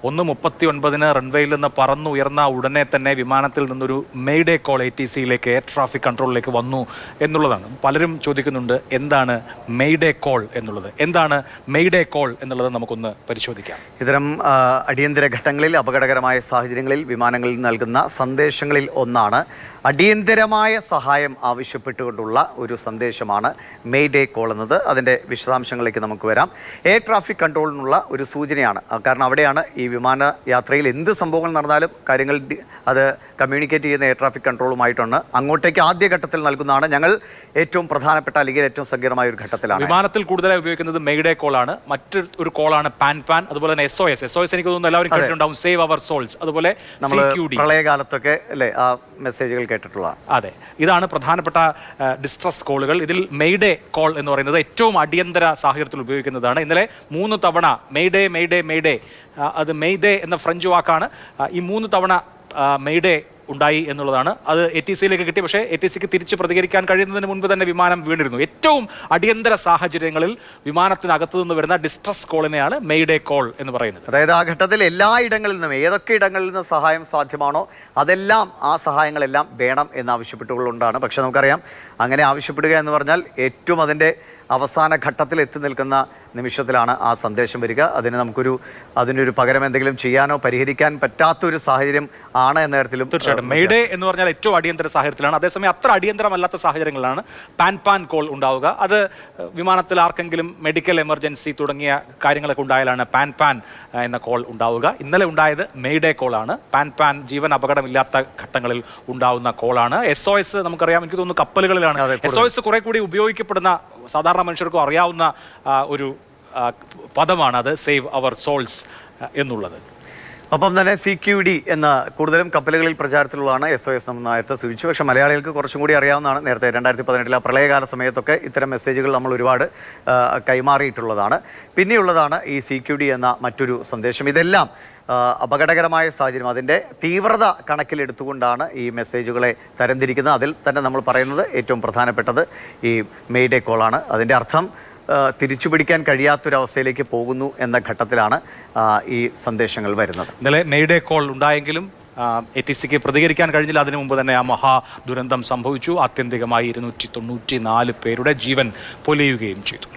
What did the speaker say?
1:39 റൺവേയിൽ നിന്ന് പറന്നുയർന്ന ഉടനെ തന്നെ വിമാനത്തിൽ നിന്നൊരു മെയ്ഡേ കോൾ ATCയിലേക്ക്, എയർ ട്രാഫിക് കൺട്രോളിലേക്ക് വന്നു എന്നുള്ളതാണ്. പലരും ചോദിക്കുന്നുണ്ട് എന്താണ് മെയ്ഡേ കോൾ എന്നുള്ളത്. എന്താണ് മെയ്ഡേ കോൾ എന്നുള്ളത് നമുക്കൊന്ന് പരിശോധിക്കാം. ഇത്തരം അടിയന്തര ഘട്ടങ്ങളിൽ, അപകടകരമായ സാഹചര്യങ്ങളിൽ വിമാനങ്ങളിൽ നൽകുന്ന സന്ദേശങ്ങളിൽ ഒന്നാണ് അടിയന്തരമായ സഹായം ആവശ്യപ്പെട്ടുകൊണ്ടുള്ള ഒരു സന്ദേശമാണ് മെയ്ഡേ കോൾ എന്നത്. അതിൻ്റെ വിശദാംശങ്ങളിലേക്ക് നമുക്ക് വരാം. എയർ ട്രാഫിക് കൺട്രോളിനുള്ള ഒരു സൂചനയാണ്. കാരണം അവിടെയാണ് ഈ വിമാന യാത്രയിൽ എന്ത് സംഭവങ്ങൾ നടന്നാലും കാര്യങ്ങൾ അത് കമ്മ്യൂണിക്കേറ്റ് ചെയ്യുന്ന എയർ ട്രാഫിക് കൺട്രോളുമായിട്ടാണ്. അങ്ങോട്ടേക്ക് ആദ്യഘട്ടത്തിൽ നൽകുന്നതാണ്. ഞങ്ങൾ ഏറ്റവും പ്രധാനപ്പെട്ട അല്ലെങ്കിൽ ഏറ്റവും സങ്കീർണമായ ഒരു ഘട്ടത്തിലാണ്. വിമാനത്തിൽ കൂടുതലായി ഉപയോഗിക്കുന്നത് മെയ്ഡേ കോൾ ആണ്. മറ്റൊരു കോളാണ് പാൻ. അതുപോലെ തന്നെ SOS എനിക്ക് തോന്നുന്നു എല്ലാവരും കേട്ടിട്ടുണ്ടാവും, സേവ് അവർ സോൾസ്. അതുപോലെ നമ്മൾ പ്രളയകാലത്തൊക്കെ അല്ലേ ആ മെസ്സേജുകൾ കേട്ടിട്ടുള്ള. അതെ, ഇതാണ് പ്രധാനപ്പെട്ട ഡിസ്ട്രസ് കോളുകൾ. ഇതിൽ മെയ്ഡേ കോൾ എന്ന് പറയുന്നത് ഏറ്റവും അടിയന്തര സാഹചര്യത്തിൽ ഉപയോഗിക്കുന്നതാണ്. ഇന്നലെ 3 തവണ മെയ്ഡേ മെയ്ഡേ മെയ്ഡേ, അത് മെയ്ഡേ എന്ന ഫ്രഞ്ച് വാക്കാണ്. ഈ 3 തവണ മെയ്ഡേ ഉണ്ടായി എന്നുള്ളതാണ്. അത് ATCയിലേക്ക് കിട്ടി. പക്ഷേ ATCക്ക് തിരിച്ച് പ്രതികരിക്കാൻ കഴിയുന്നതിന് മുൻപ് തന്നെ വിമാനം വീണിരുന്നു. ഏറ്റവും അടിയന്തര സാഹചര്യങ്ങളിൽ വിമാനത്തിനകത്തു നിന്ന് വരുന്ന ഡിസ്ട്രസ് കോളിനെയാണ് മെയ്ഡേ കോൾ എന്ന് പറയുന്നത്. അതായത് ആ ഘട്ടത്തിൽ എല്ലായിടങ്ങളിൽ നിന്നും, ഏതൊക്കെ ഇടങ്ങളിൽ നിന്ന് സഹായം സാധ്യമാണോ അതെല്ലാം, ആ സഹായങ്ങളെല്ലാം വേണം എന്നാവശ്യപ്പെട്ടുകൊണ്ടാണ്. പക്ഷെ നമുക്കറിയാം, അങ്ങനെ ആവശ്യപ്പെടുക എന്ന് പറഞ്ഞാൽ ഏറ്റവും അതിൻ്റെ അവസാന ഘട്ടത്തിൽ എത്തി നിൽക്കുന്ന നിമിഷത്തിലാണ് ആ സന്ദേശം വരിക. അതിനൊരു പകരം എന്തെങ്കിലും ചെയ്യാനോ പരിഹരിക്കാൻ പറ്റാത്തൊരു സാഹചര്യം ആണ് എന്ന തരത്തിലും. തീർച്ചയായിട്ടും മെയ്ഡേ എന്ന് പറഞ്ഞാൽ ഏറ്റവും അടിയന്തര സാഹചര്യത്തിലാണ്. അതേസമയം അത്ര അടിയന്തരമല്ലാത്ത സാഹചര്യങ്ങളിലാണ് പാൻ കോൾ ഉണ്ടാവുക. അത് വിമാനത്തിൽ ആർക്കെങ്കിലും മെഡിക്കൽ എമർജൻസി തുടങ്ങിയ കാര്യങ്ങളൊക്കെ ഉണ്ടായാലാണ് പാൻ എന്ന കോൾ ഉണ്ടാവുക. ഇന്നലെ ഉണ്ടായത് മെയ്ഡേ കോളാണ്. പാൻ ജീവൻ അപകടമില്ലാത്ത ഘട്ടങ്ങളിൽ ഉണ്ടാവുന്ന കോളാണ്. SOS നമുക്കറിയാം, എനിക്ക് തോന്നുന്നു കപ്പലുകളിലാണ് SOS കുറെ കൂടി ഉപയോഗിക്കപ്പെടുന്ന, സാധാരണ മനുഷ്യർക്കും അറിയാവുന്ന ഒരു പദമാണ് അത്, സേവ് അവർ സോൾസ് എന്നുള്ളത്. ഒപ്പം തന്നെ CQD എന്ന കൂടുതലും കപ്പലുകളിൽ പ്രചാരത്തിലുള്ളതാണ്. SOS നമ്മൾ നേരത്തെ സൂചിച്ചു. പക്ഷേ മലയാളികൾക്ക് കുറച്ചും കൂടി അറിയാവുന്നതാണ്. നേരത്തെ 2018 പ്രളയകാല സമയത്തൊക്കെ ഇത്തരം മെസ്സേജുകൾ നമ്മൾ ഒരുപാട് കൈമാറിയിട്ടുള്ളതാണ്. പിന്നെയുള്ളതാണ് ഈ CQD എന്ന മറ്റൊരു സന്ദേശം. ഇതെല്ലാം അപകടകരമായ സാഹചര്യം, അതിൻ്റെ തീവ്രത കണക്കിലെടുത്തുകൊണ്ടാണ് ഈ മെസ്സേജുകളെ തരംതിരിക്കുന്നത്. അതിൽ തന്നെ നമ്മൾ പറയുന്നത് ഏറ്റവും പ്രധാനപ്പെട്ടത് ഈ മെയ്ഡേ കോളാണ്. അതിൻ്റെ അർത്ഥം തിരിച്ചു പിടിക്കാൻ കഴിയാത്തൊരവസ്ഥയിലേക്ക് പോകുന്നു എന്ന ഘട്ടത്തിലാണ് ഈ സന്ദേശങ്ങൾ വരുന്നത്. ഇന്നലെ മെയ്ഡേ കോൾ ഉണ്ടായെങ്കിലും ATCക്ക് പ്രതികരിക്കാൻ കഴിഞ്ഞില്ല. അതിനു മുമ്പ് തന്നെ ആ മഹാ ദുരന്തം സംഭവിച്ചു. ആത്യന്തികമായി 294 പേരുടെ ജീവൻ പൊലിയുകയും ചെയ്തു.